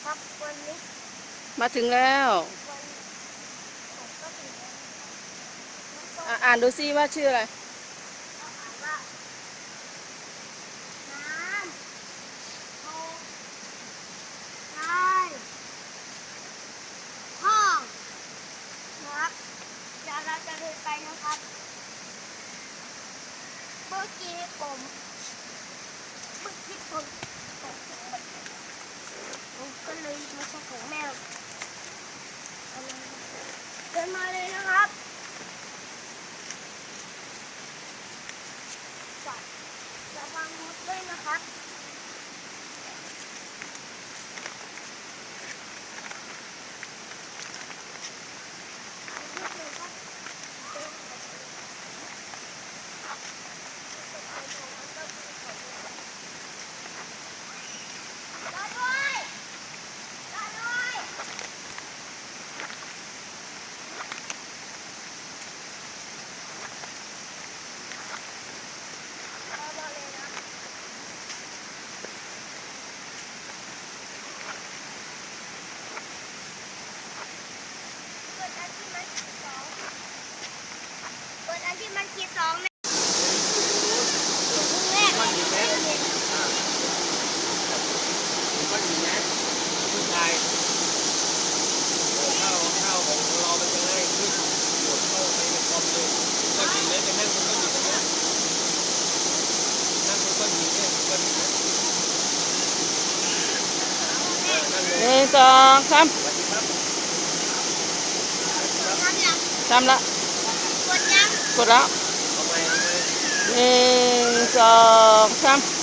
ครับวันนี้มาถึงแล้ววันผมก็ถึงแล้วนะครับอ่านดูซิว่าชื่ออะไรต้องอ่านว่าน้ำโพไร่ห้องนะครับเดี๋ยวเราจะเดินไปนะครับเมื่อกี้ผมผมก็เลยมาส่งของแมวเดินมาเลยนะครับระวังรถด้วยนะครับที่มันขีดสองเนี่ยแรกเลยก็ดีนะผู้ชายเข้าของเรามันจะง่ายขึ้นโดดเข้าไปในคอมเลยก็ดีเลยไปนั่งก็ดีตรงนี้นั่งก็ดีเนี่ยก็ดีนะนั่งเลย 1 2 3สวัสดีครับ ทำยัง ทำละ กดยัง กดแล้วทำไม 1 2 3